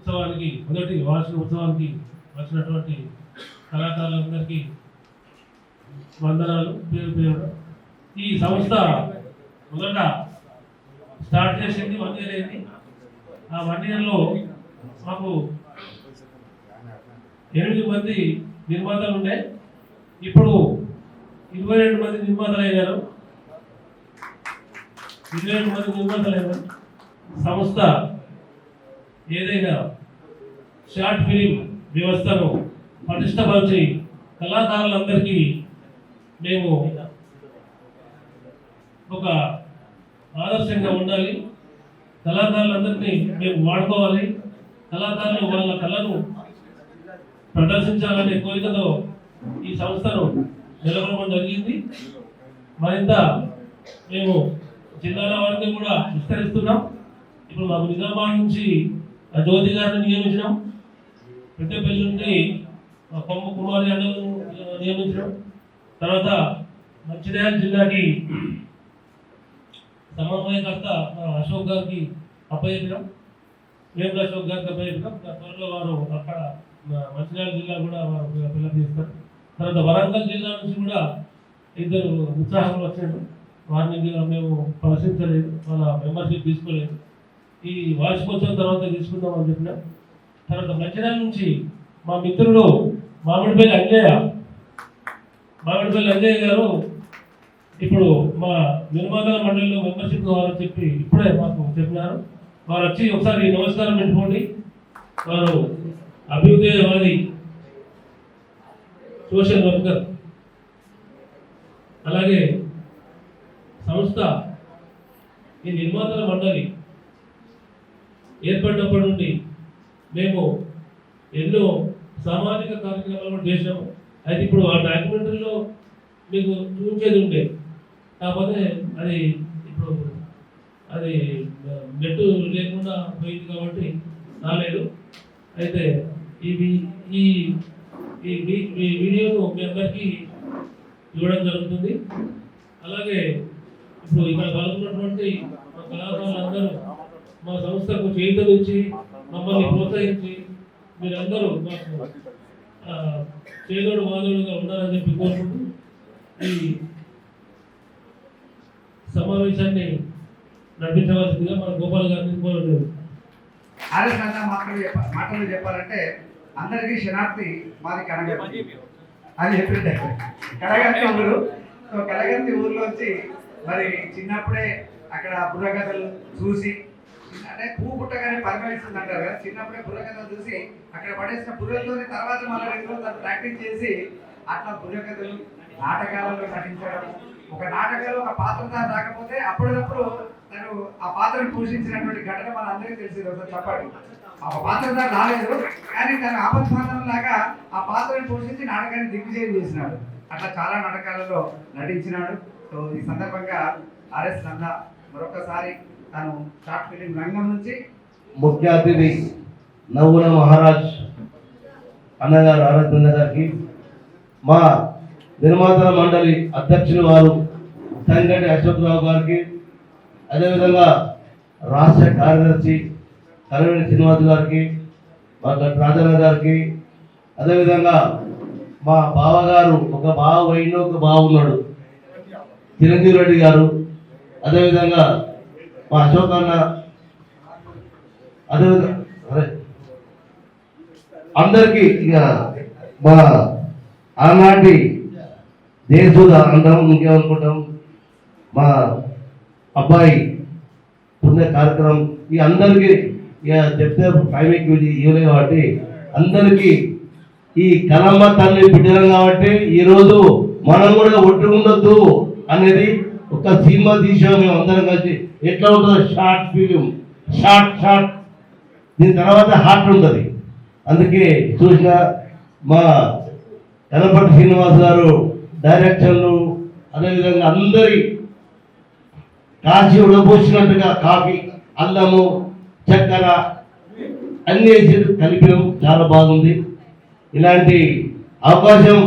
ఉత్సవానికి మొదటి వార్షిక ఉత్సవానికి వచ్చినటువంటి కళాకారులందరికీ వందనాలు పేరు పేరు. ఈ సంస్థ మొదట స్టార్ట్ చేసింది 1 year అయింది. ఆ 1 yearలో మాకు 8 మంది నిర్మాతలు ఉండే, ఇప్పుడు 22 మంది నిర్మాతలు అయ్యారు. 22 మంది నిర్మాతలు అయ్యారు. సంస్థ ఏదైనా షార్ట్ ఫిలిం వ్యవస్థను పటిష్టపరిచి కళాకారులందరికీ మేము ఒక ఆదర్శంగా ఉండాలి, కళాకారులందరినీ మేము వాడుకోవాలి, కళాకారులు వాళ్ళ కళను ప్రదర్శించాలనే కోరికతో ఈ సంస్థను నెలకొల్పడం జరిగింది. మరింత మేము జిల్లాల వరకు కూడా విస్తరిస్తున్నాం. ఇప్పుడు మాకు నిజామాబాద్ నుంచి జ్యోతి గారిని నియమించడం, పెద్దపల్లి నుండి కొమ్మ కుమారి అన్నను నియమించడం, తర్వాత మంచిర్యాల జిల్లాకి సమన్వయకర్త అశోక్ గారికి అప్పచెప్పడం, వేముల అశోక్ గారికి అప్పచెప్పడం. త్వరలో వారు అక్కడ మంచిర్యాల జిల్లా కూడా వారు పిల్లలు తీస్తారు. తర్వాత వరంగల్ జిల్లా నుంచి కూడా 2 ఉత్సాహంలో వచ్చాడు. వారిని మేము ప్రశ్నించలేదు, వాళ్ళ మెంబర్షిప్ తీసుకోలేదు. ఈ వార్షికోత్సవం తర్వాత తీసుకుందామని చెప్పినాం. తర్వాత మంచిర్యాల నుంచి మా మిత్రుడు మామిడిపల్లి అంజయ్య గారు ఇప్పుడు మా నిర్మాతల మండలిలో మెంబర్షిప్ కావాలని చెప్పి ఇప్పుడే మాకు చెప్పినారు. వారు వచ్చి ఒకసారి నమస్కారం పెట్టుకోండి. వారు అభ్యుదయవాది, సోషల్ వర్కర్. అలాగే సంస్థ ఈ నిర్మాతల మండలి ఏర్పడినప్పటి నుండి మేము ఎన్నో సామాజిక కార్యక్రమాలు చేసాము. అయితే ఇప్పుడు ఆ డాక్యుమెంటరీలో మీకు చూపించేది ఉండే, కాకపోతే అది ఇప్పుడు అది నెట్ లేకుండా పోయింది కాబట్టి రాలేదు. అయితే ఈ వీడియోను మీ అందరికీ ఇవ్వడం జరుగుతుంది. అలాగే ఇప్పుడు ఇక్కడ పాల్గొన్నటువంటి మా కళాకారులందరూ మా సంస్థకు చేయూతనిచ్చి మమ్మల్ని ప్రోత్సహించి మీరందరూ మాకు చేదోడు వాదోడుగా ఉండాలని చెప్పి కోరుకుంటూ ఈ సమావేశాన్ని నడిపించవలసిందిగా మన గోపాల్ గారిని కోరలేదు. మాటలు చెప్పాలంటే అందరికీ శనార్థి మాది కనగర్తి అని చెప్పిండే. కనగర్తి ఊరు. సో కనగర్తి ఊర్లోంచి మరి చిన్నప్పుడే అక్కడ బుర్రకథలు చూసి, అంటే పువ్వు పుట్టగానే పరిమళిస్తుంది అంటారు కదా, చిన్నప్పుడే బుర్రకథలు చూసి అక్కడ పడేసిన బుర్రలతో తర్వాత మళ్ళీ 2 రోజులు ప్రాక్టీస్ చేసి అట్లా బుర్రకథలు నాటకాలలో నటించడం. ఒక నాటకాలు ఒక పాత్రధారి రాకపోతే అప్పుడప్పుడు తను ఆ పాత్రను పోషించినటువంటి ఘటన మన అందరికీ తెలిసింది. ఒకసారి చెప్పండి, ఆ పాత్రధారి రాలేదు కానీ తను ఆపత్మానం లాగా ఆ పాత్రను పోషించి నాటకాన్ని దిగ్విజయం చేసినాడు. అట్లా చాలా నాటకాలలో నటించినాడు. సో ఈ సందర్భంగా ఆర్ఎస్ నంద మరొకసారి తను షార్ట్ ఫిలిం రంగం నుంచి ముఖ్య అతిథి నవ్వుల మహారాజ్ అన్నగారు ఆరాధన గారికి, మా నిర్మాతల మండలి అధ్యక్షులు వారు సంగటి అశోక్ రావు గారికి, అదేవిధంగా రాష్ట్ర కార్యదర్శి కలవేణి శ్రీనివాస్ గారికి, మా రాజన్న గారికి, అదేవిధంగా మా బావగారు ఒక బావ పోయిన ఒక బావ ఉన్నాడు చిరంజీవి రెడ్డి గారు, అదేవిధంగా మా అశోక్ అన్న, అదేవిధంగా అందరికీ ఇక మా ఆనాటి దేశూద అందరం ఇంకేమనుకుంటాం, మా అబ్బాయి పుణ్య కార్యక్రమం ఈ అందరికీ ఇక చెప్తే టైమింగ్ ఇవ్వలే కాబట్టి అందరికీ ఈ కలమ్మ తల్లి బిడ్డలం కాబట్టి ఈరోజు మనం కూడా ఒట్టుకుండొద్దు అనేది ఒక సినిమా తీసాం మేము అందరం కలిసి. ఎట్లా ఉంటుందో షార్ట్ ఫిలిం, షార్ట్ దీని తర్వాత హార్ట్ ఉంటుంది. అందుకే చూసిన మా కనపటి శ్రీనివాస్ గారు డైరెక్షన్లు, అదేవిధంగా అందరి కాచి ఉడబోసినట్టుగా కాఫీ, అల్లము, చక్కెర అన్నీ వేసి కలిపినాం. చాలా బాగుంది. ఇలాంటి అవకాశం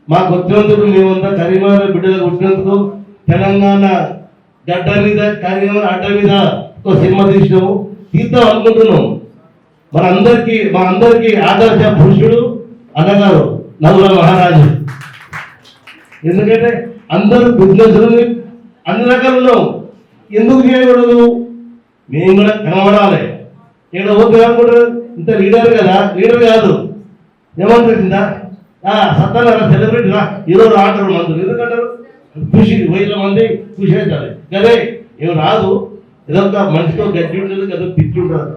మాకు వచ్చినందుకు, మేమంతా కరీంనగర్ బిడ్డలకు వచ్చినందుకు, తెలంగాణ గడ్డ మీద కరీంనగర్ అడ్డ మీద ఒక సినిమా తీసినాము, తీద్దాం అనుకుంటున్నాం. మా అందరికీ ఆదర్శ పురుషుడు అన్నగారు నలుగుల మహారాజు. ఎందుకంటే అందరూ బిజినెస్లని అన్ని రకాలు ఉన్నాం. ఎందుకు చేయకూడదు? మేము కూడా కనబడాలి. ఇక్కడ ఓకే అనుకుంటారు ఇంత లీడర్ కదా, లీడర్ కాదు ఏమంటుందా సత్తారా సెలబ్రిటీ రా ఈరోజు ఆటరు మందులు ఎందుకంటారు ఖుషి 1000 మంది ఖుషి అవుతారు కదే. ఏమి రాదు, ఏదో ఒక మనిషితో గడ్డి ఉంటుంది కదా, పిచ్చి ఉంటుంది,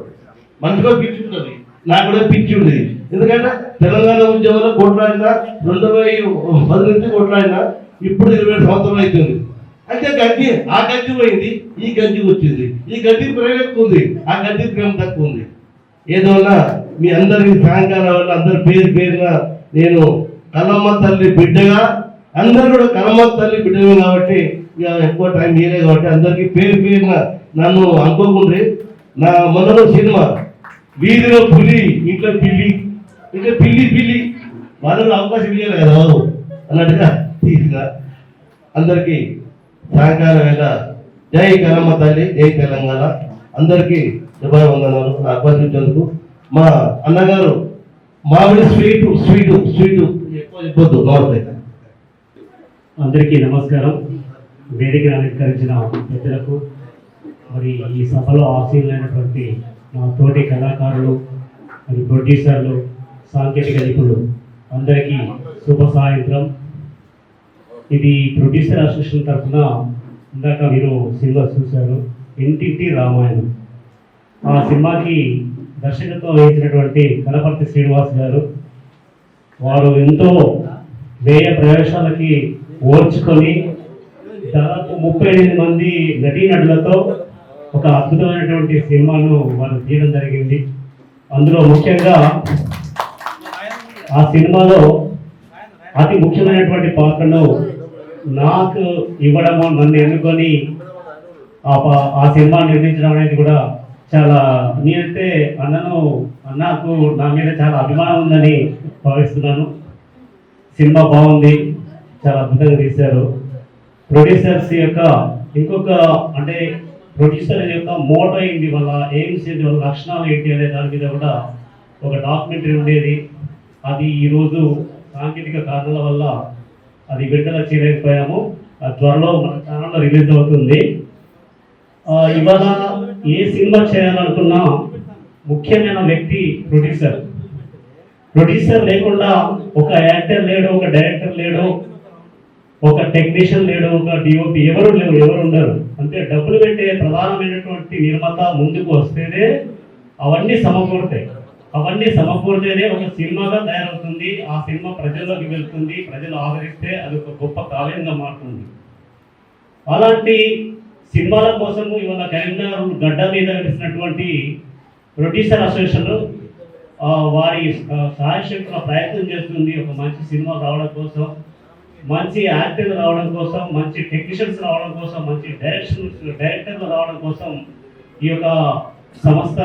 మనిషితో పిచ్చి ఉంటుంది. నాకు కూడా పిచ్చి ఉండేది. ఎందుకంటే తెలంగాణ ఉద్యమంలో కొట్లాడినా 2010 నుంచి కొట్లాడినా ఇప్పుడు 20 సంవత్సరాలు అవుతుంది. అయితే గడ్డి ఆ గడ్డి పోయింది, ఈ గడ్డి వచ్చింది. ఈ గడ్డికి ప్రేమ ఎక్కువ ఉంది, ఆ గడ్డికి ప్రేమ తక్కువ ఉంది. ఏదోనా మీ అందరికి సాయంకాలం వల్ల అందరి పేరున నేను కలమ్మ తల్లి బిడ్డగా, అందరు కూడా కలమ్మ తల్లి బిడ్డమే కాబట్టి ఇక ఎక్కువ టైం ఇయలే కాబట్టి అందరికీ పేరున నన్ను అనుకోకుండ్రి. నా మొదలు సినిమా వీధిలో పులి ఇంట్లో పిల్లి, ఇంట్లో పిల్లి వాళ్ళు అవకాశం ఇవ్వాలి కదా బాబు అన్నట్టుగా తీసుకురా. అందరికీ సాయంకాలం వేళ జై కలమ్మ తల్లి, జై తెలంగాణ. అందరికీ శుభావందనాలు ఆహ్వానించేందుకు. మా అన్నగారు మామిడి స్వీటు ఎక్కువ చెప్పొద్దు నోడతాయి. అందరికీ నమస్కారం. వేదిక అలంకరించిన పెద్దలకు, మరి ఈ సభలో ఆశీనులైనటువంటి మా తోటి కళాకారులు, మరి ప్రొడ్యూసర్లు, సాంకేతిక నిపుణులు అందరికీ శుభ సాయంత్రం. ఇది ప్రొడ్యూసర్ అసోసియేషన్ తరఫున ఇందాక మీరు సినిమా చూశారు, ఇంటింటి రామాయణం. ఆ సినిమాకి దర్శకత్వం వహించినటువంటి కనపర్తి శ్రీనివాస్ గారు, వారు ఎంతో వ్యయ ప్రవేశాలకి ఓర్చుకొని దాదాపు 38 మంది నటీనటులతో ఒక అద్భుతమైనటువంటి సినిమాను వారు తీయడం జరిగింది. అందులో ముఖ్యంగా ఆ సినిమాలో అతి ముఖ్యమైనటువంటి పాత్రను నాకు ఇవ్వడము, నన్ను ఎన్నుకొని ఆ సినిమా నిర్మించడం అనేది కూడా చాలా, నేనైతే అన్నకు నా మీద చాలా అభిమానం ఉందని భావిస్తున్నాను. సినిమా బాగుంది, చాలా అద్భుతంగా తీశారు. ప్రొడ్యూసర్స్ యొక్క ఇంకొక అంటే ప్రొడ్యూసర్ యొక్క మోటో ఏంటి, వాళ్ళ ఎయిమ్స్ ఏంటి, వాళ్ళ లక్షణాలు ఏంటి అనే దాని మీద కూడా ఒక డాక్యుమెంటరీ ఉండేది. అది ఈరోజు సాంకేతిక కారణాల వల్ల అది విడుదల చేయలేకపోయాము. త్వరలో మన ఛానల్లో రిలీజ్ అవుతుంది. ఇవాళ ఏ సినిమా చేయాలనుకున్నా ముఖ్యమైన వ్యక్తి ప్రొడ్యూసర్ లేకుండా ఒక యాక్టర్ లేడు, ఒక డైరెక్టర్ లేడు, ఒక టెక్నీషియన్ లేడు, ఒక డిఓపి ఎవరు ఉండరు. అంటే డబ్బులు పెట్టే ప్రధానమైనటువంటి నిర్మాత ముందుకు వస్తేనే అవన్నీ సమకూరితేనే ఒక సినిమాగా తయారవుతుంది. ఆ సినిమా ప్రజల్లోకి వెళ్తుంది, ప్రజలు ఆదరిస్తే అది ఒక గొప్ప కావ్యంగా మారుతుంది. అలాంటి సినిమాల కోసము ఇవాళ కరీంనగర్ గడ్డ మీద నడిచినటువంటి ప్రొడ్యూసర్ అసోసియేషన్ వారి సాయశక్తుల ప్రయత్నం చేస్తుంది. ఒక మంచి సినిమా రావడం కోసం, మంచి యాక్టర్లు రావడం కోసం, మంచి టెక్నీషియన్స్ రావడం కోసం, మంచి డైరెక్టర్లు రావడం కోసం ఈ యొక్క సంస్థ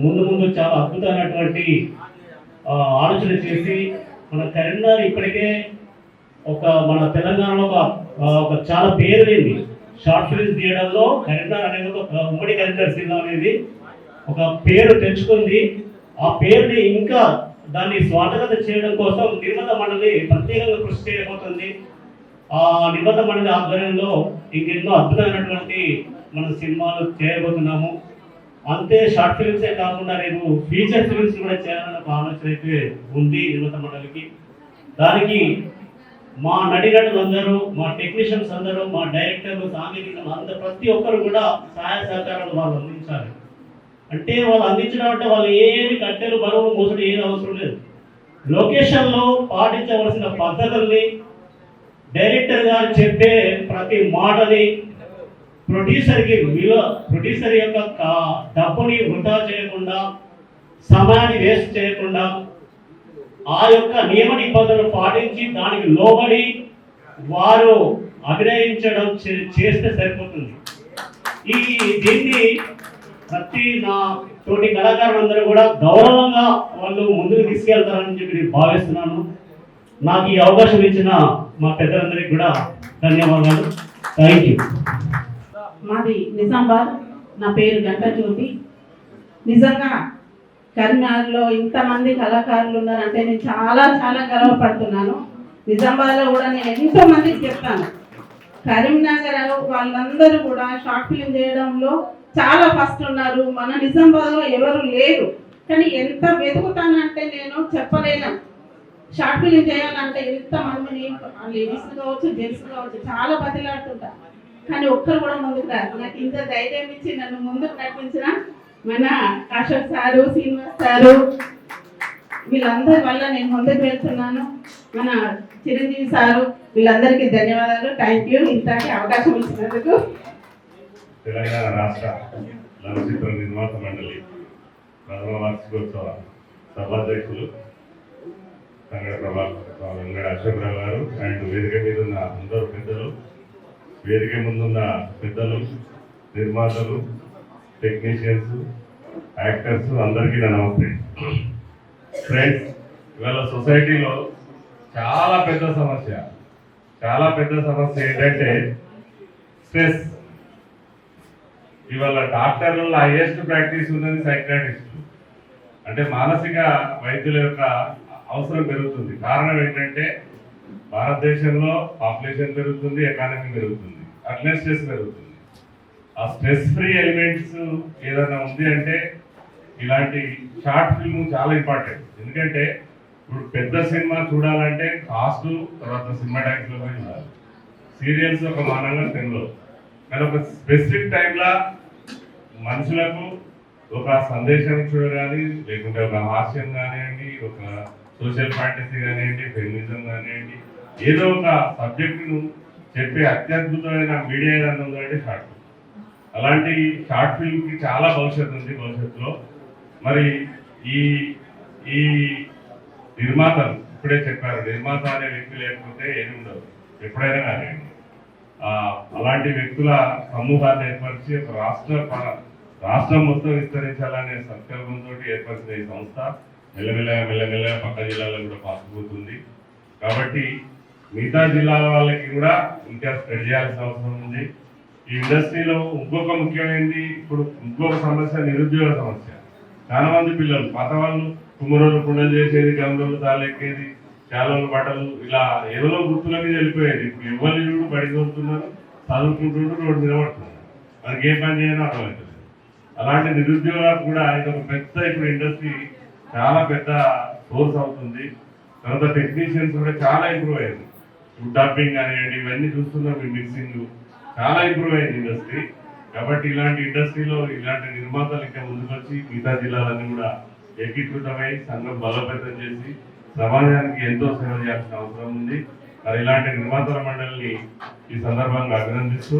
ముందు చాలా అద్భుతమైనటువంటి ఆలోచన చేసి మన కరీంనగర్ ఇప్పటికే మన తెలంగాణలో ఒక చాలా పేరు లేని షార్ట్ ఫిల్మ్స్ తీయడంలో కరీంనగర్ అనేది ఒక ఉమ్మడి కరీంనగర్ జిల్లా అనేది ఒక పేరు తెచ్చుకుంది. ఆ పేరుని ఇంకా దాన్ని స్వాగత చేయడం కోసం నిర్మాత మండలి ప్రత్యేకంగా కృషి చేయబోతుంది. ఆ నిర్మాత మండలి ఆధ్వర్యంలో ఇంకెన్నో అద్భుతమైనటువంటి మన సినిమాలు చేయబోతున్నాము. అంతే షార్ట్ ఫిల్మ్సే కాకుండా రేపు ఫీచర్ ఫిల్మ్స్ కూడా చేయాలన్న ఒక ఆలోచన అయితే ఉంది నిర్మాత మండలికి. దానికి మా నటీనటులు అందరూ, మా టెక్నీషియన్స్ అందరూ, మా డైరెక్టర్లు, సాంకేతికలు అందరూ ప్రతి ఒక్కరు కూడా సహాయ సహకారాలు వాళ్ళు అందించాలి. అంటే వాళ్ళు అందించడం అంటే వాళ్ళు ఏమి కట్టెలు బరువులు మోసడం ఏది అవసరం లేదు. లొకేషన్లో పాటించవలసిన పద్ధతుల్ని, డైరెక్టర్ గారు చెప్పే ప్రతి మాటని, ప్రొడ్యూసర్ యొక్క డబ్బుని వృధా చేయకుండా, సమయాన్ని వేస్ట్ చేయకుండా ఆ యొక్క నియమ నిబంధనలు పాటించి దానికి లోబడి వారు అభినయించడం చేస్తే సరిపోతుంది. దీన్ని ప్రతి నా తోటి కళాకారులందరూ కూడా గౌరవంగా వాళ్ళు ముందుకు తీసుకెళ్తారని చెప్పి నేను భావిస్తున్నాను. నాకు ఈ అవకాశం ఇచ్చిన మా పెద్దలందరికీ కూడా ధన్యవాదాలు. Thank you. మాది నిజామాబాద్. నా పేరు గంటా జ్యోతి. నిజంగా కరీంనగర్లో ఇంతమంది కళాకారులు ఉన్నారంటే నేను చాలా చాలా గర్వపడుతున్నాను. నిజామాబాద్లో కూడా నేను ఎంతో మందికి చెప్తాను, కరీంనగర్ వాళ్ళందరూ కూడా షార్ట్ ఫిల్మ్ చేయడంలో చాలా ఫస్ట్ ఉన్నారు. మన నిజామాబాద్లో ఎవరు లేరు. కానీ ఎంత వెతుకుతానంటే నేను చెప్పలేను. షార్ట్ ఫిల్మ్ చేయాలంటే ఎంతమందిని లేడీస్ కావచ్చు, జెంట్స్ కావచ్చు, చాలా బతిలాడుతుంటా. కానీ ఒక్కరు కూడా ముందుకు రాదు. నాకు ఇంత ధైర్యం ఇచ్చి నన్ను ముందుకు నడిపించిన మన అశోక్ సారు, శ్రీనివాస్ సారు, వీళ్ళందరి వల్ల నేను ముందుకు వెళ్తున్నాను. మన చిరంజీవి సారు, వీళ్ళందరికీ ధన్యవాదాలు. థ్యాంక్ యూ ఇంతకీ అవకాశం ఇచ్చినందుకు. తెలంగాణ రాష్ట్ర చలనచిత్ర నిర్మాత మండలి ప్రథమ వార్షికోత్సవ సభాధ్యక్షులు వెంగడ అశోక్రావు గారు అండ్ వేదిక మీద ఉన్న అందరూ పెద్దలు, వేదిక ముందున్న పెద్దలు, నిర్మాతలు, టెక్నీషియన్స్, యాక్టర్స్ అందరికీ నా నమస్తే. ఫ్రెండ్స్, ఇవాళ సొసైటీలో చాలా పెద్ద సమస్య ఏంటంటే స్ట్రెస్. ఇవాళ డాక్టర్లలో హైయెస్ట్ ప్రాక్టీస్ ఉన్నది సైకియాట్రిస్ట్. అంటే మానసిక వైద్యుల యొక్క అవసరం పెరుగుతుంది. కారణం ఏంటంటే భారతదేశంలో పాపులేషన్ పెరుగుతుంది, ఎకానమీ పెరుగుతుంది, అట్లే స్ట్రెస్ పెరుగుతుంది. ఆ స్ట్రెస్ ఫ్రీ ఎలిమెంట్స్ ఏదైనా ఉంది అంటే ఇలాంటి షార్ట్ ఫిల్మ్ చాలా ఇంపార్టెంట్. ఎందుకంటే ఇప్పుడు పెద్ద సినిమా చూడాలంటే కాస్ట్, తర్వాత సినిమాటాక్స్లో పోయి చూడాలి. సీరియల్స్ ఒక మానంగా టెన్లో, కానీ ఒక స్పెసిఫిక్ టైంలో మనుషులకు ఒక సందేశం చూడగాని, లేకుంటే ఒక హాస్యం కానివ్వండి, ఒక సోషల్ ఫ్యాంటసీ కానివ్వండి, ఫెమినిజం కానివ్వండి, ఏదో ఒక సబ్జెక్టును చెప్పే అత్యద్భుతమైన మీడియా ఏదైనా ఉందంటే షార్ట్ ఫిల్మ్. అలాంటి షార్ట్ ఫిల్మ్కి చాలా భవిష్యత్తు ఉంది. భవిష్యత్తులో మరి ఈ ఈ నిర్మాతలు ఇప్పుడే చెప్పారు, నిర్మాత అనే వ్యక్తి లేకపోతే ఏమి ఉండదు ఎప్పుడైనా కానివ్వండి. అలాంటి వ్యక్తుల సమూహాన్ని ఏర్పరిచి ఒక రాష్ట్రం మొత్తం విస్తరించాలనే సంకల్పంతో ఏర్పరిచిన ఈ సంస్థ మెల్లమెల్లగా పక్క జిల్లాలో కూడా పాసుకుపోతుంది. కాబట్టి మిగతా జిల్లాల వాళ్ళకి కూడా ఇంకా స్ప్రెడ్ చేయాల్సిన అవసరం ఉంది. ఈ ఇండస్ట్రీలో ఇంకొక ముఖ్యమైనది, ఇప్పుడు ఇంకొక సమస్య నిరుద్యోగ సమస్య. చాలా మంది పిల్లలు పాత వాళ్ళు కుమ్మరోలు కుండలు చేసేది, గమరోలు తాళెక్కేది, చాలాలు బట్టలు ఇలా ఏదో గుర్తుల మీద వెళ్ళిపోయేది. ఇప్పుడు ఎవరి చూడు బడి చదువుతున్నారు, చదువుకుంటుంటూ రోడ్డు మీద పడుతున్నారు. మనకి ఏ పని చేయాలో అర్థమవుతుంది. అలాంటి నిరుద్యోగాలు కూడా ఇది ఒక పెద్ద ఇప్పుడు ఇండస్ట్రీ చాలా పెద్ద సోర్స్ అవుతుంది. తర్వాత టెక్నీషియన్స్ కూడా చాలా ఇంప్రూవ్ అయ్యింది. డబ్బింగ్ కానివ్వండి, ఇవన్నీ చూస్తున్నాం. మీ మిక్సింగ్ చాలా ఇంప్రూవ్ అయింది ఇండస్ట్రీ. కాబట్టి ఇలాంటి ఇండస్ట్రీలో ఇలాంటి నిర్మాతలు ఇంకా ముందుకొచ్చి మిగతా జిల్లాలన్నీ కూడా ఏకీకృతమై సంఘం బలోపేతం చేసి సమాజానికి ఎంతో సేవ చేయాల్సిన అవసరం ఉంది. మరి ఇలాంటి నిర్మాతల మండలిని ఈ సందర్భంగా అభినందిస్తూ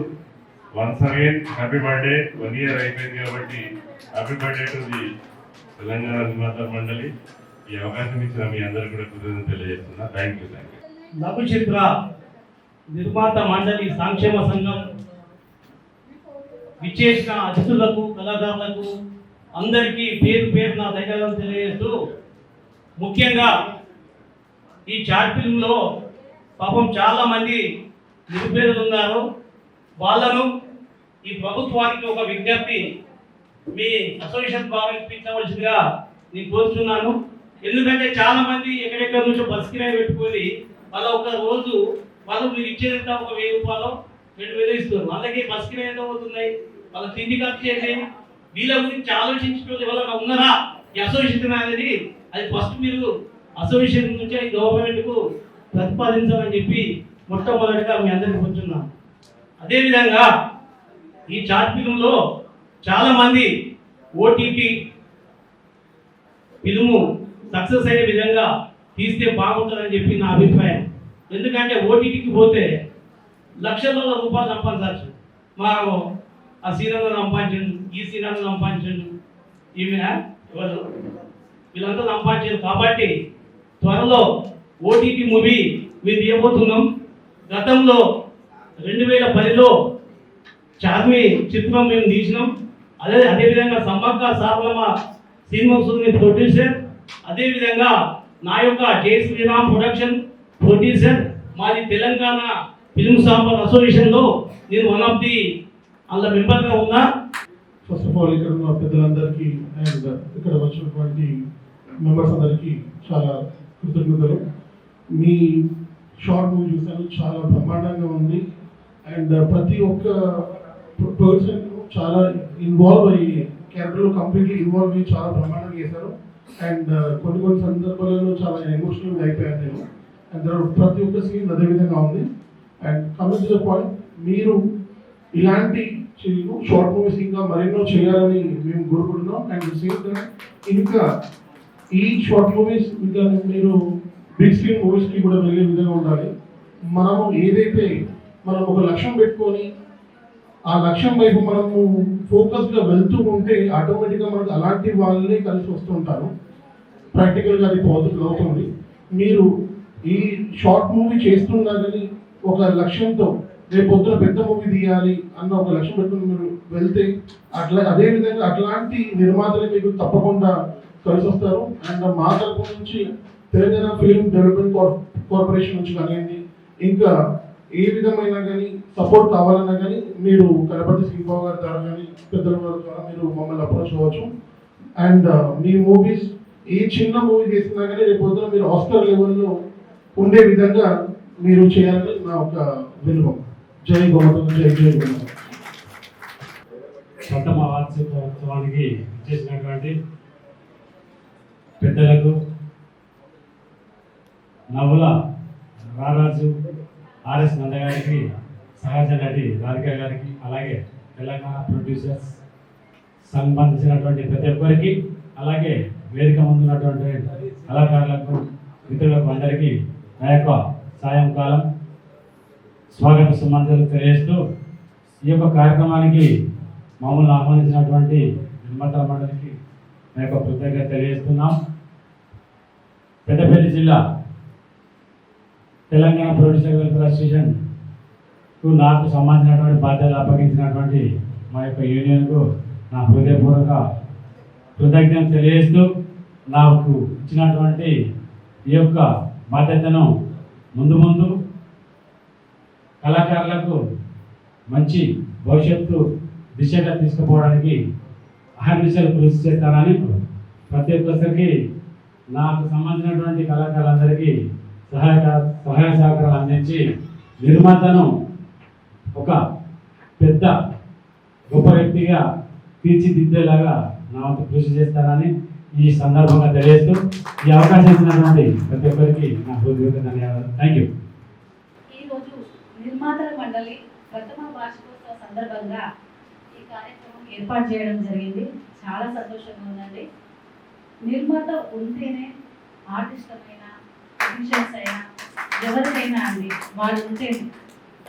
once again happy birthday. 1 year అయిపోయింది కాబట్టి happy birthday to the Telangana నిర్మాతల మండలి. ఈ అవకాశం ఇచ్చిన మీ అందరికీ కూడా కృతజ్ఞతలు తెలియజేస్తున్నా. Thank you. లఘు చిత్ర నిర్మాత మండలి సంక్షేమ సంఘం విచ్చేసిన అతిథులకు, కళాకారులకు అందరికీ పేరున ధన్యవాదాలు తెలియజేస్తూ, ముఖ్యంగా ఈ షార్ట్ ఫిల్మ్లో పాపం చాలామంది నిరుపేదలు ఉన్నారు. వాళ్ళను ఈ ప్రభుత్వానికి ఒక విజ్ఞప్తి మీ అసోసియేషన్ ద్వారా ఇప్పించవలసిందిగా నేను కోరుతున్నాను. ఎందుకంటే చాలామంది ఎక్కడెక్కడ నుంచో బస్ కిరాయి పెట్టుకొని వాళ్ళ ఒక రోజు వాళ్ళు మీరు ఇచ్చేదంతా ఒక 1000 రూపాయలు 2000 ఇస్తారు. వాళ్ళకి బస్ కిరాయి ఎంత అవుతున్నాయి, వాళ్ళ తిండి ఖర్చు చేసి వీళ్ళ గురించి ఆలోచించడం ఎవరైనా ఉన్నారా ఈ అసోసియేషన్ అనేది? అది ఫస్ట్ మీరు అసోసియేషన్ నుంచి గవర్నమెంట్కు ప్రతిపాదించాలని చెప్పి మొట్టమొదటిగా మీ అందరికీ కూర్చున్నాం. అదేవిధంగా ఈ షార్ట్ ఫిల్మ్లో చాలామంది ఓటీటీ ఫిల్ము సక్సెస్ అయ్యే విధంగా తీస్తే బాగుంటుందని చెప్పి నా అభిప్రాయం. ఎందుకంటే ఓటీటీకి పోతే లక్షల రూపాయలు సంపాదించవచ్చు. మా ఆ సీనియర్లు సంపాదించండు, ఈ సీనియర్లు సంపాదించండు, ఈమె ఎవరు వీళ్ళంతా సంపాదించారు. కాబట్టి త్వరలో ఓటీటీ మూవీ మేము తీయబోతున్నాం. గతంలో 2010లో చార్మి చిత్రం మేము తీసినాం. అదేవిధంగా సమ్మక్క సారలమ్మ సినిమా ప్రొడ్యూసర్, అదేవిధంగా నా యొక్క జే శ్రీరామ్ ప్రొడక్షన్ ప్రొడ్యూసర్. మాది తెలంగాణ ఫిల్మ్ ఛాంబర్ అసోసియేషన్లో నేను వన్ ఆఫ్ ది అందులో మెంబర్గా ఉన్నా. ఫస్ట్ ఆఫ్ ఆల్ ఇక్కడ ఉన్న పెద్దలందరికీ అండ్ ఇక్కడ వచ్చినటువంటి మెంబర్స్ అందరికీ చాలా కృతజ్ఞతలు. మీ షార్ట్ మూవీ చూసాను, చాలా బ్రహ్మాండంగా ఉంది. అండ్ ప్రతి ఒక్క పర్సన్ చాలా ఇన్వాల్వ్ అయ్యి క్యారెక్టర్లో కంప్లీట్లీ ఇన్వాల్వ్ అయ్యి చాలా బ్రహ్మాండంగా చేశారు. అండ్ కొన్ని సందర్భాలలో చాలా ఎమోషనల్గా అయిపోయాను నేను. అండ్ ప్రతి ఒక్క సీన్ అదే విధంగా ఉంది. And coming to the point, మీరు ఇలాంటి షార్ట్ మూవీస్ ఇంకా మరెన్నో చేయాలని మేము కోరుకుంటున్నాం. అండ్ సేమ్ టైం ఇంకా ఈ షార్ట్ మూవీస్ ఇంకా మీరు బిగ్ స్క్రీన్ మూవీస్కి కూడా వెళ్ళే విధంగా ఉండాలి. మనము ఏదైతే మనం ఒక లక్ష్యం పెట్టుకొని ఆ లక్ష్యం వైపు మనము ఫోకస్గా వెళ్తూ ఉంటే ఆటోమేటిక్గా మనకు అలాంటి వాళ్ళని కలిసి వస్తుంటారు. ప్రాక్టికల్గా అది పాసిబుల్ అవుతుంది. మీరు ఈ షార్ట్ మూవీ చేస్తున్నా కానీ ఒక లక్ష్యంతో రేపు పొద్దున పెద్ద మూవీ తీయాలి అన్న ఒక లక్ష్యం పెట్టుకుని మీరు వెళ్తే అదేవిధంగా అట్లాంటి నిర్మాతలు మీకు తప్పకుండా కలిసి వస్తారు. అండ్ మా తరపు నుంచి తెలంగాణ ఫిల్మ్ డెవలప్మెంట్ కార్పొరేషన్ నుంచి కానివ్వండి, ఇంకా ఏ విధమైన కానీ సపోర్ట్ కావాలన్నా కానీ మీరు కనపర్తి శ్రీబాబు గారి ద్వారా కానీ పెద్దల వారి ద్వారా మీరు మమ్మల్ని అప్రోచ్ అవ్వచ్చు. అండ్ మీ మూవీస్ ఏ చిన్న మూవీ చేసినా కానీ రేపు పొద్దున మీరు ఆస్కర్ లెవెల్లో ఉండే విధంగా మీరు చేయాలని నా ఒక విలువ. జై గోమాత, జై జై గోమాత. ప్రథమ వార్షికోత్సవానికి చేసినటువంటి పెద్దలకు, నవ్వుల రారాజు ఆర్ఎస్ నంద గారికి, సహజ నటి రాధిక గారికి, అలాగే తెలంగాణ ప్రొడ్యూసర్స్ సంబంధించినటువంటి ప్రతి ఒక్కరికి, అలాగే వేదిక ముందున్నటువంటి కళాకారులకు, మిత్రులకు అందరికీ నా యొక్క సాయంకాలం స్వాగత సుమంజలు తెలియజేస్తూ ఈ యొక్క కార్యక్రమానికి మమ్మల్ని ఆహ్వానించినటువంటి నిర్మాతల మండలికి నా యొక్క కృతజ్ఞత తెలియజేస్తున్నాం. పెద్దపల్లి జిల్లా తెలంగాణ ప్రొడ్యూసర్ వెల్ఫేర్ అసోసియేషన్కు నాకు సంబంధించినటువంటి బాధ్యతలు అప్పగించినటువంటి మా యొక్క యూనియన్కు నా హృదయపూర్వక కృతజ్ఞత తెలియజేస్తూ నాకు ఇచ్చినటువంటి ఈ యొక్క బాధ్యతను ముందు కళాకారులకు మంచి భవిష్యత్తు దిశగా తీసుకుపోవడానికి అహర్నిశలు కృషి చేస్తానని ప్రతి ఒక్కరికి నాకు సంబంధించినటువంటి కళాకారులందరికీ సహాయ సహకారాలు అందించి నిర్మాతను ఒక పెద్ద గొప్ప వ్యక్తిగా తీర్చిదిద్దేలాగా నా వంతు కృషి చేస్తానని ఈ సందర్భంగా తెలియజేస్తూ ఈ అవకాశం ఇచ్చినటువంటి ప్రతి ఒక్కరికి నా హృదయపూర్వక ధన్యవాదాలు. Thank you. ఈరోజు నిర్మాతల మండలి ప్రథమ వార్షికోత్సవ సందర్భంగా ఈ కార్యక్రమం ఏర్పాటు చేయడం జరిగింది. చాలా సంతోషంగా ఉందండి. నిర్మాత ఉంటేనే ఆర్టిస్టులైనా, టెక్నీషియన్స్ అయినా, ఎవరికైనా అండి వాళ్ళు ఉంటేనే.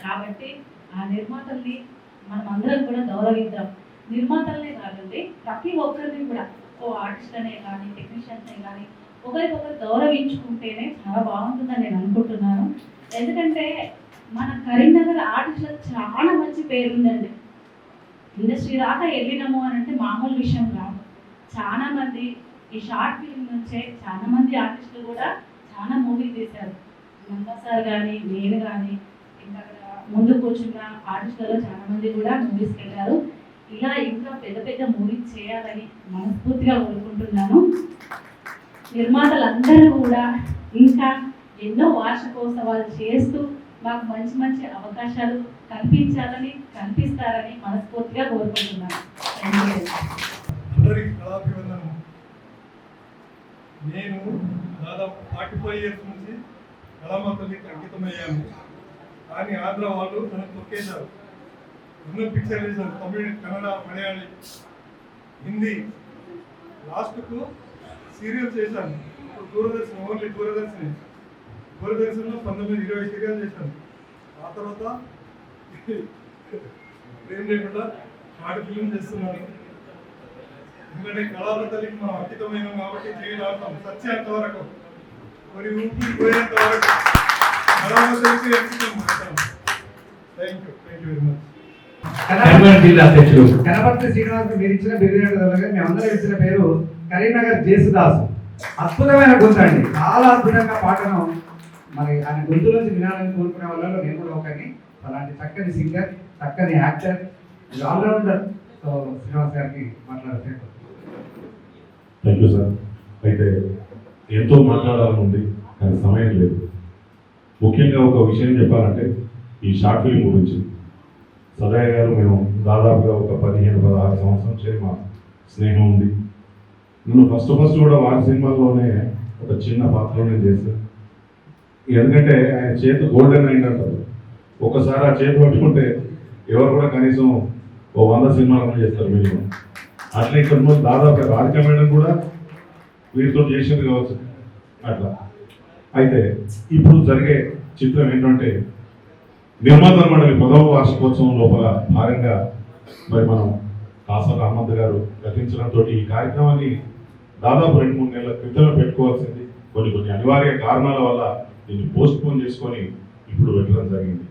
కాబట్టి ఆ నిర్మాతల్ని మనం అందరం కూడా గౌరవిద్దాం. నిర్మాతలనే కాదండి, ప్రతి ఒక్కరిని కూడా ఆర్టిస్ట్లనే కానీ, టెక్నీషియన్స్నే కానీ ఒకరికొకరు గౌరవించుకుంటేనే చాలా బాగుంటుందని నేను అనుకుంటున్నాను. ఎందుకంటే మన కరీంనగర్ ఆర్టిస్టులకు చాలా మంచి పేరు ఉందండి. ఇండస్ట్రీ దాకా వెళ్ళినాము అని అంటే మామూలు విషయం కాదు. చాలా మంది ఈ షార్ట్ ఫిల్మ్ నుంచే చాలా మంది ఆర్టిస్టులు కూడా చాలా మూవీ తీశారు. నందా సార్ కానీ, నేను కానీ, ఇంకా ముందు కూర్చున్న ఆర్టిస్టులలో చాలా మంది కూడా మూవీస్కి వెళ్ళారు. ఇలా ఇంకా పెద్ద పెద్ద మూవీస్ చేయాలని మనస్ఫూర్తిగా కోరుకుంటున్నాను. నిర్మాతలందరూ కూడా ఇంకా ఎన్నో వార్షికోత్సవాలు చేస్తూ మాకు మంచి మంచి అవకాశాలు కల్పిస్తారని మనస్ఫూర్తిగా కోరుకుంటున్నాను. అందరికీ కళాభివందనం. నేను దాదాపు 45 years నుంచి కళామాతలకి అంకితమయ్యాను. కానీ ఆంధ్ర వాళ్ళు నన్ను తొక్కేశారు. ఎన్నో పిక్చర్ వేశాను, తమిళ, కన్నడ, మలయాళీ, హిందీ, లాస్ట్కు సీరియల్ చేశాను. దూరదర్శన్, ఓన్లీ దూరదర్శన్లో 19-20 సీరియల్ చేశాను. ఆ తర్వాత ఏం లేకుండా షార్ట్ ఫిల్మ్ చేస్తున్నాను. ఎందుకంటే కళాల తల్లికి మనం అంకితమైనాం కాబట్టి చేయగలుగుతాం. సత్యాంత వరకు మరి ఊపిరి పోయేంత వరకు కళాల తల్లికి అంకితం అవుతాం. Thank you very much. Kanaparthi Srinivas మీరు ఇచ్చిన బిర్యానీ మేమందరం ఇచ్చిన పేరు కరీంనగర్ జేసుదాస్. అద్భుతమైన గొంతు అండి, చాలా అద్భుతంగా పాటను మరి ఆయన గొంతు నుంచి వినాలని కోరుకునే వాళ్ళలో నేను కూడా ఒకరిని. అలాంటి చక్కని సింగర్, చక్కని యాక్టర్, ఆల్రౌండర్, సో శ్రీనివాస్ గారికి మాట్లాడితే. Thank you sir. అయితే ఎంతో మాట్లాడాలని ఉంది కానీ సమయం లేదు. ముఖ్యంగా ఒక విషయం చెప్పాలంటే ఈ షార్ట్ ఫిల్మ్ గురించి సదయ్య గారు మేము దాదాపుగా ఒక 15-16 సంవత్సరం నుంచి మా స్నేహం ఉంది. నేను ఫస్ట్ కూడా వారి సినిమాల్లోనే ఒక చిన్న పాత్రలోనే చేశాను. ఎందుకంటే ఆయన చేతి గోల్డెన్ అయింది అంటారు. ఒకసారి ఆ చేతి పట్టుకుంటే ఎవరు కూడా కనీసం ఓ 100 సినిమాలను చేస్తారు మినిమం. అట్లా ఇక్కడ దాదాపు రాధిక మేడం కూడా వీరితో చేసేది కావచ్చు అట్లా. అయితే ఇప్పుడు జరిగే చిత్రం ఏంటంటే నిర్మాతల మండలి 10వ వార్షికోత్సవం లోపల భాగంగా మరి మనం కాసా రామద్ద గారు రచించడంతో ఈ కార్యక్రమాన్ని దాదాపు 2-3 నెలల క్రితమే పెట్టుకోవాల్సింది. కొన్ని అనివార్య కారణాల వల్ల దీన్ని పోస్ట్ పోన్ చేసుకొని ఇప్పుడు పెట్టడం జరిగింది.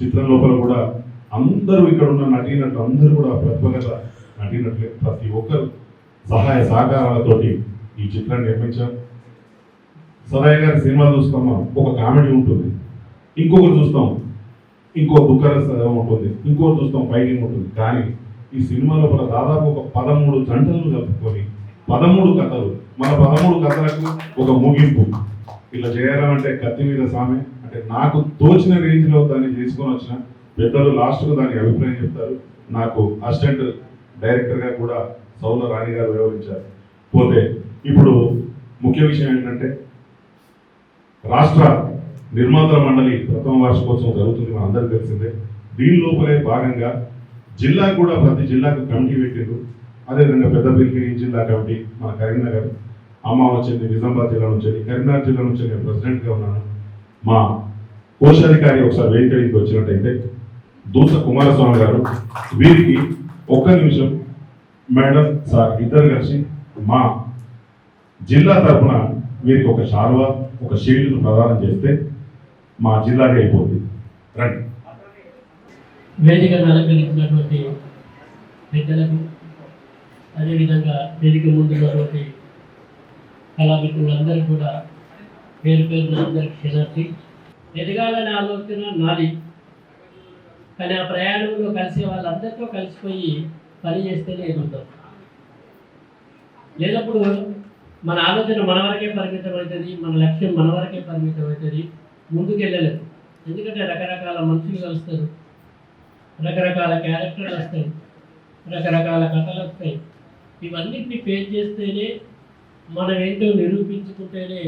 చిత్రం లోపల కూడా అందరూ ఇక్కడ ఉన్న నటీనటులు అందరూ కూడా ప్రతిభగత నటీనటులే. ప్రతి ఒక్కరు సహాయ సహకారాలతోటి ఈ చిత్రాన్ని నిర్మించాం. సదయ్య గారి సినిమా చూస్తాం, ఒక కామెడీ ఉంటుంది, ఇంకొకరు చూస్తాం ఇంకో దుఃఖరసం ఉంటుంది, ఇంకొకరు చూస్తాం ఫైటింగ్ ఉంటుంది. కానీ ఈ సినిమా లోపల దాదాపు ఒక 13 జంటలను కలుపుకొని 13 కథలు, మన 13 కథలకు ఒక ముగింపు ఇలా చేయాలంటే కత్తి మీద సామె. అంటే నాకు తోచిన రేంజ్లో దాన్ని చేసుకొని వచ్చిన పెద్దలు లాస్ట్కు దాని అభిప్రాయం చెప్తారు. నాకు అసిస్టెంట్ డైరెక్టర్గా కూడా సౌల రాణి గారు వ్యవహరించారు. పోతే ఇప్పుడు ముఖ్య విషయం ఏంటంటే రాష్ట్ర నిర్మాతల మండలి 1వ వార్షికోత్సవం జరుగుతుంది, మన అందరికీ తెలిసిందే. దీని లోపలే భాగంగా జిల్లాకు కూడా ప్రతి జిల్లాకు కమిటీ పెట్టిండ్రు. అదేవిధంగా పెద్దపల్లి జిల్లా కమిటీ, మన కరీంనగర్, అమ్మ వచ్చింది నిజామాబాద్ జిల్లా నుంచి, కరీంనగర్ జిల్లా నుంచి నేను ప్రెసిడెంట్గా ఉన్నాను. మా కోశాధికారి ఒకసారి వేదికకి వచ్చినట్టయితే దూస కుమారస్వామి గారు, వీరికి ఒక్క నిమిషం మేడం సార్ ఇద్దరు కలిసి మా జిల్లా తరఫున వీరికి ఒక శాల్వా ఒక షీల్డ్ను ప్రదానం చేస్తే మా జిల్లాకి అయిపోతుంది. రండి. వేదికను అలంకరించినటువంటి పెద్దలకు, అదేవిధంగా వేదిక ముందున్నటువంటి కళామిత్రులందరూ కూడా పేరు పేరున అందరికి క్షణార్థి. ఎదగాలనే ఆలోచన నాది, కానీ ఆ ప్రయాణంలో కలిసే వాళ్ళందరితో కలిసిపోయి పని చేస్తేనే ఎదుగుతాం. లేనప్పుడు మన ఆలోచన మన వరకే పరిమితం అవుతుంది, మన లక్ష్యం మన వరకే పరిమితం అవుతుంది, ముందుకు వెళ్ళలేదు. ఎందుకంటే రకరకాల మనుషులు కలుస్తారు, రకరకాల క్యారెక్టర్లు వస్తాయి, రకరకాల కథలు వస్తాయి. ఇవన్నిటిని ఫేస్ చేస్తేనే మనం ఏంటో నిరూపించుకుంటేనే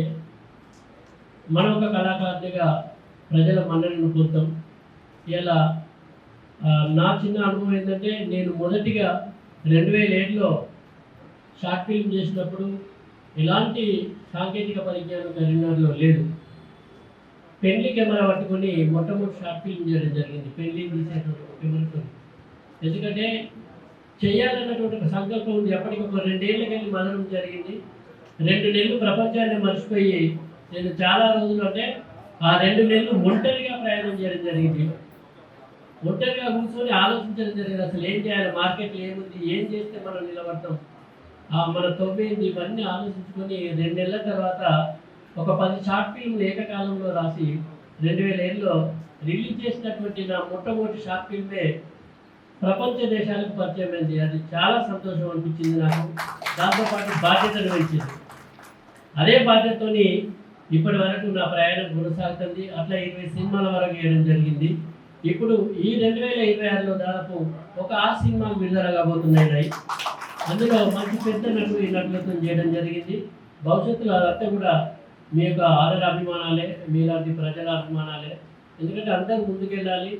మనం ఒక కళాకారునిగా ప్రజల మన్ననను పొందుతాం. ఇలా నా చిన్న అనుభవం ఏంటంటే, నేను మొదటిగా 2007లో షార్ట్ ఫిల్మ్ చేసినప్పుడు ఎలాంటి సాంకేతిక పరిజ్ఞానం కరీంనగర్లో లేదు. పెళ్లి కెమెరా పట్టుకొని మొట్టమొదటి షార్ట్ ఫిల్మ్ చేయడం జరిగింది, పెళ్లి తీసేటువంటి కెమెరాతో. ఎందుకంటే చేయాలన్నటువంటి ఒక సంకల్పం ఉంది. అప్పటికి ఒక 2 ఏళ్ళకి వెళ్ళి మదనం జరిగింది. 2 నెలలు ప్రపంచాన్ని మర్చిపోయి నేను చాలా రోజులు, అంటే ఆ 2 నెలలు ఒంటరిగా ప్రయాణం చేయడం జరిగింది. ఒంటరిగా కూర్చొని ఆలోచించడం జరిగింది, అసలు ఏం చేయాలి, మార్కెట్లో ఏముంది, ఏం చేస్తే మనం నిలబడతాం, మన తొవ్వేంది, ఇవన్నీ ఆలోచించుకొని 2 నెలల తర్వాత ఒక 10 షార్ట్ ఫిల్మ్లు ఏకకాలంలో రాసి 2007లో రిలీజ్ చేసినటువంటి నా మొట్టమొదటి షార్ట్ ఫిల్మే ప్రపంచ దేశాలకు పరిచయం అయింది. అది చాలా సంతోషం అనిపించింది నాకు. దాంతోపాటు బాధ్యతను పెంచింది. అదే బాధ్యతతోని ఇప్పటి వరకు నా ప్రయాణం కొనసాగుతుంది. అట్లా 20 సినిమాల వరకు వేయడం జరిగింది. ఇప్పుడు ఈ 2026లో దాదాపు ఒక 6 సినిమాలు విడుదల కాబోతున్నాయి. అందులో మంచి పెద్ద నటులతో చేయడం జరిగింది. భవిష్యత్తులో అదంతా కూడా మీ యొక్క ఆదర అభిమానాలే, మీలాంటి ప్రజల అభిమానాలే. ఎందుకంటే అందరూ ముందుకెళ్ళాలి,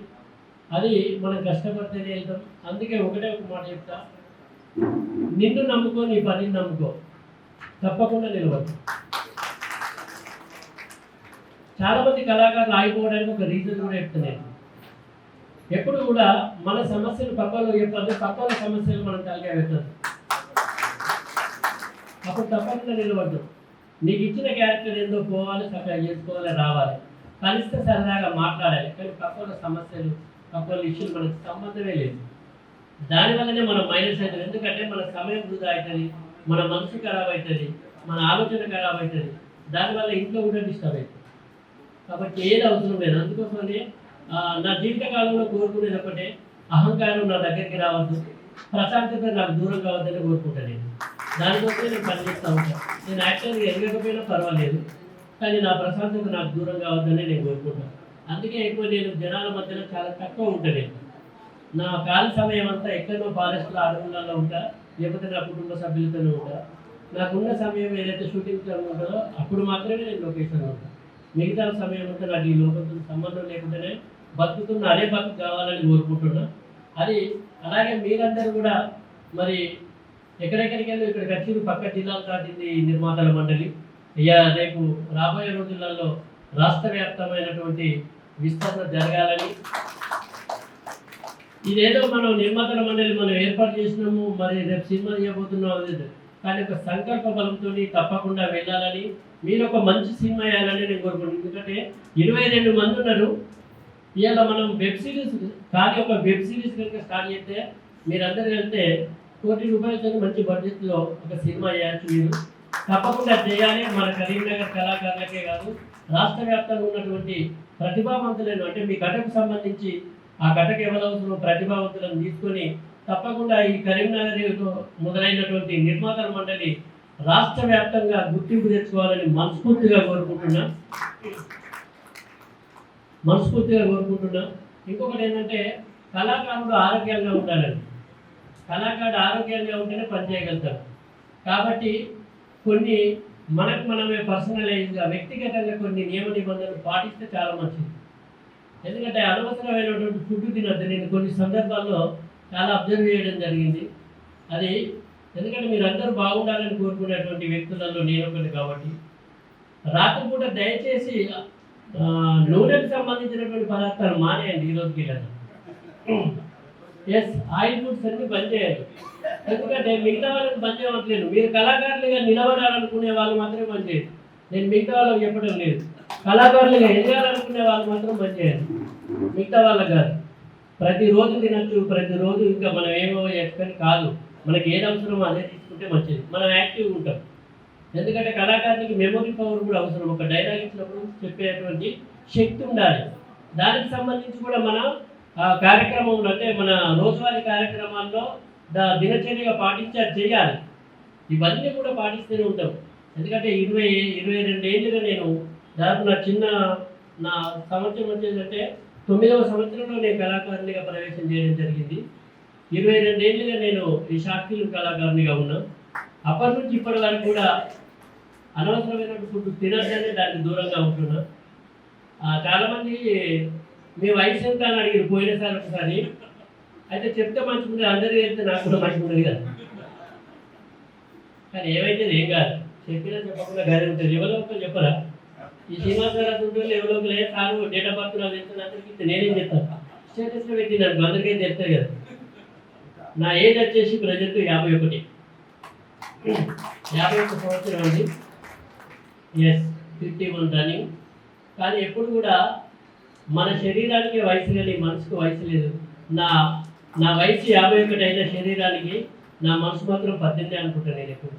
అది మనం కష్టపడితేనే వెళ్తాం. అందుకే ఒకటే ఒక మాట చెప్తా, నిన్ను నమ్ముకో, నీ పనిని నమ్ముకో, తప్పకుండా నిలబడు. చాలామంది కళాకారులు ఆగిపోవడానికి ఒక రీజన్ కూడా చెప్తున్నాను. ఎప్పుడు కూడా మన సమస్యలు పక్కలో చెప్పాలి, పక్కల సమస్యలు మనం కలిగే పెట్టాలి. అప్పుడు తప్పకుండా నిలబడ్డాం. నీకు ఇచ్చిన క్యారెక్టర్ ఏందో పోవాలి, చక్కగా చేసుకోవాలి, రావాలి, కలిస్తే సరదాగా మాట్లాడాలి. కానీ పక్కల సమస్యలు, పక్కల ఇష్యూలు మనకు సంబంధమే లేదు. దానివల్లనే మనం మైనస్ అవుతుంది. ఎందుకంటే మన సమయం వృధా అవుతుంది, మన మనసు ఖరాబ్ అవుతుంది, మన ఆలోచన ఖరాబ్ అవుతుంది. దానివల్ల ఇంట్లో కూడా డిస్టర్బ్ అవుతుంది. కాబట్టి ఏది అవసరం లేదు. అందుకోసమని నా జీవితకాలంలో కోరుకునేది ఒకటే, అహంకారం నా దగ్గరికి రావద్దు, ప్రశాంతత నాకు దూరం కావద్దని కోరుకుంటాను నేను. దానికోసమే నేను పనిచేస్తూ ఉంటాను. నేను యాక్చువల్గా ఎదగకపోయినా పర్వాలేదు, కానీ నా ప్రశాంతత నాకు దూరం కావద్దని నేను కోరుకుంటాను. అందుకే ఎక్కువ నేను జనాల మధ్యలో చాలా తక్కువ ఉంటాను. నేను నా ఖాళీ సమయం అంతా ఎక్కడో ఫారెస్ట్లో అడవులలో ఉంటా, లేకపోతే నా కుటుంబ సభ్యులతోనే ఉంటా. నాకున్న సమయం ఏదైతే షూటింగ్ ఉంటుందో అప్పుడు మాత్రమే నేను లొకేషన్లో ఉంటాను. మిగతా సమయం అంతా నాకు ఈ లోకంతో సంబంధం లేకుండానే బతుకుతున్న అదే బతుకు కావాలని కోరుకుంటున్నా. అది అలాగే మీరందరూ కూడా మరి ఎక్కడెక్కడికి వెళ్ళి ఇక్కడికి వచ్చి పక్క జిల్లాలు దాటింది ఈ నిర్మాతల మండలి. రేపు రాబోయే రోజులలో రాష్ట్ర వ్యాప్తమైనటువంటి విస్తరణ జరగాలని, ఇదేదో మనం నిర్మాతల మండలి మనం ఏర్పాటు చేసినాము, మరి రేపు సినిమా చేయబోతున్నాం అనేది, కానీ ఒక సంకల్ప బలంతో తప్పకుండా వెళ్ళాలని, మీరు ఒక మంచి సినిమా వేయాలని నేను కోరుకుంటున్నాను. ఎందుకంటే 22 మంది ఉన్నారు. ఇవాళ మనం వెబ్ సిరీస్ కానీ ఒక వెబ్ సిరీస్ కనుక స్టార్ట్ చేస్తే మీరందరూ వెళ్తే ₹1 కోటి మంచి బడ్జెట్లో ఒక సినిమా చేయొచ్చు. మీరు తప్పకుండా చేయాలి. మన కరీంనగర్ కళాకారులకే కాదు, రాష్ట్ర వ్యాప్తంగా ఉన్నటువంటి ప్రతిభావంతులను, అంటే మీ కథకు సంబంధించి ఆ కథకు ఎవరు అవసరం ప్రతిభావంతులను తీసుకొని తప్పకుండా ఈ కరీంనగర్ మొదలైనటువంటి నిర్మాతల మండలి రాష్ట్ర వ్యాప్తంగా గుర్తింపు తెచ్చుకోవాలని మనస్ఫూర్తిగా కోరుకుంటున్నా. ఇంకొకటి ఏంటంటే కళాకారుడు ఆరోగ్యంగా ఉండాలని. కళాకారుడు ఆరోగ్యంగా ఉంటేనే పనిచేయగలుగుతారు. కాబట్టి కొన్ని మనకు మనమే పర్సనలైజ్గా వ్యక్తిగతంగా కొన్ని నియమ నిబంధనలు పాటిస్తే చాలా మంచిది. ఎందుకంటే అనవసరమైనటువంటి ఫుడ్ తినద్దు. నేను కొన్ని సందర్భాల్లో చాలా అబ్జర్వ్ చేయడం జరిగింది. అది ఎందుకంటే మీరు అందరూ బాగుండాలని కోరుకునేటువంటి వ్యక్తులలో నేను ఒకటి. కాబట్టి రాత్రిపూట దయచేసి నూనెకు సంబంధించినటువంటి పదార్థాలు మానేయండి. ఈ రోజుకి ఆయిల్ ఫుడ్స్ అన్ని బంద్ చేయాలి. ఎందుకంటే మిగతా వాళ్ళకి బంద్ చేయట్లేదు. మీరు కళాకారులుగా నిలబడాలనుకునే వాళ్ళు మాత్రమే బంద్ చేయండి. నేను మిగతా వాళ్ళకి చెప్పడం లేదు. కళాకారులుగా ఎదగాలనుకునే వాళ్ళు మాత్రం బంద్ చేయండి, మిగతా వాళ్ళకి కాదు. ప్రతిరోజు తినచ్చు, ప్రతిరోజు ఇంకా మనం ఏమో ఎక్కని కాదు, మనకి ఏది అవసరమో అదే తీసుకుంటే మంచిది. మనం యాక్టివ్గా ఉంటాం. ఎందుకంటే కళాకారునికి మెమొరీ పవర్ కూడా అవసరం. ఒక డైలాగ్ ఇచ్చినప్పుడు చెప్పేటువంటి శక్తి ఉండాలి. దానికి సంబంధించి కూడా మన కార్యక్రమంలో, అంటే మన రోజువారీ కార్యక్రమాల్లో దినచర్యగా పాటించి చేయాలి. ఇవన్నీ కూడా పాటిస్తూనే ఉంటాం. ఎందుకంటే 22 ఏళ్ళుగా నేను దాదాపు నా సంవత్సరం వచ్చేదంటే 9వ సంవత్సరంలో నేను కళాకారునిగా ప్రవేశం చేయడం జరిగింది. 22 ఏళ్ళుగా నేను ఈ షార్ట్ ఫిల్మ్ కళాకారునిగా ఉన్నా. అప్పటి నుంచి ఇప్పటి వరకు కూడా అనవసరమైన ఫుడ్ తినద్దనే దానికి దూరంగా ఉంటున్నా. చాలామంది మీ వయసు ఎంత అని అడిగారు పోయినసారి ఒకసారి. అయితే చెప్తే మంచిగా అందరికీ వెళ్తే నాకు కూడా మంచిగా ఉండదు కదా. కానీ ఏమైతే ఏం కాదు, చెప్పినా చెప్పకుండా గారి ఉంటుంది. ఎవరో ఒకరు చెప్పరా? ఈ సినిమా ద్వారా ఉంటుంది ఎవరో ఒకరు సారు డేట్ ఆఫ్ బర్త్ నాకు తెలుస్తుంది అందరికీ. నేనేం చెప్తాను, స్టేటస్లో పెట్టిన అందరికీ తెలుస్తుంది కదా. నా ఏజ్ వచ్చేసి ప్రజెంట్ 51 సంవత్సరం అండి. 51 రన్నింగ్. కానీ ఎప్పుడు కూడా మన శరీరానికి వయసు లేదు, మనసుకు వయసు లేదు. నా వయసు 51 అయిన శరీరానికి నా మనసు మాత్రం 18 అనుకుంటాను నేను ఎప్పుడు.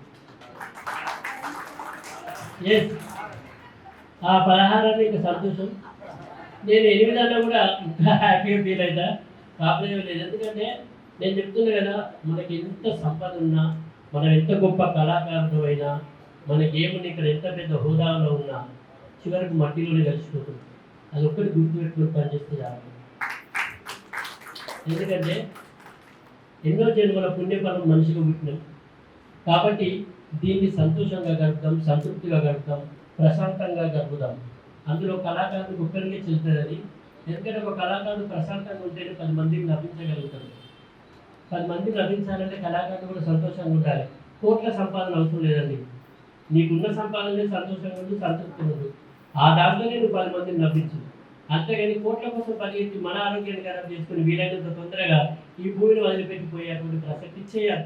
ఆ 16 ఇంకా సంతోషం. నేను 8 అన్నా కూడా ఇంకా హ్యాపీగా ఫీల్ అవుతా. ప్రాబ్లం లేదు. ఎందుకంటే నేను చెప్తున్నా కదా, మనకి ఎంత సంపద ఉన్నా, మనం ఎంత గొప్ప కళాకారుడు అయినా, మనకి ఏముంది ఇక్కడ ఎంత పెద్ద హోదాలో ఉన్నా చివరికి మట్టిలోనే కలిసిపోతుంది. అది ఒక్కటి గుర్తుపెట్టుకుని పనిచేస్తే చాలు. ఎందుకంటే ఎన్నో జన్మల పుణ్యఫలం మనిషిగా పుట్టినాం. కాబట్టి దీన్ని సంతోషంగా గడుపుతాం, సంతృప్తిగా గడుపుతాం, ప్రశాంతంగా గడుపుతాం. అందులో కళాకారుడికి ఒక్కరికే చెల్తుంది అది. ఎందుకంటే ఒక కళాకారుడు ప్రశాంతంగా ఉంటేనే 10 మందికి నవ్వించగలుగుతాడు. 10 మందికి నవ్వించాలంటే కళాకారుడు కూడా సంతోషంగా ఉండాలి. కోట్ల సంపాదన అవసరం లేదండి. నీకున్న సంపాదనే సంతోషంగా ఉండి సంతృప్తిగా ఉండు. ఆ దాంట్లోనే నువ్వు 10 మందిని నవ్వించు. అంతేగాని కోట్ల కోసం పరిగెత్తి మన ఆరోగ్యాన్ని ఖరాబ్ చేసుకుని వీలైనంత తొందరగా ఈ భూమిని వదిలిపెట్టిపోయేటువంటి ప్రసక్తి చేయాలి.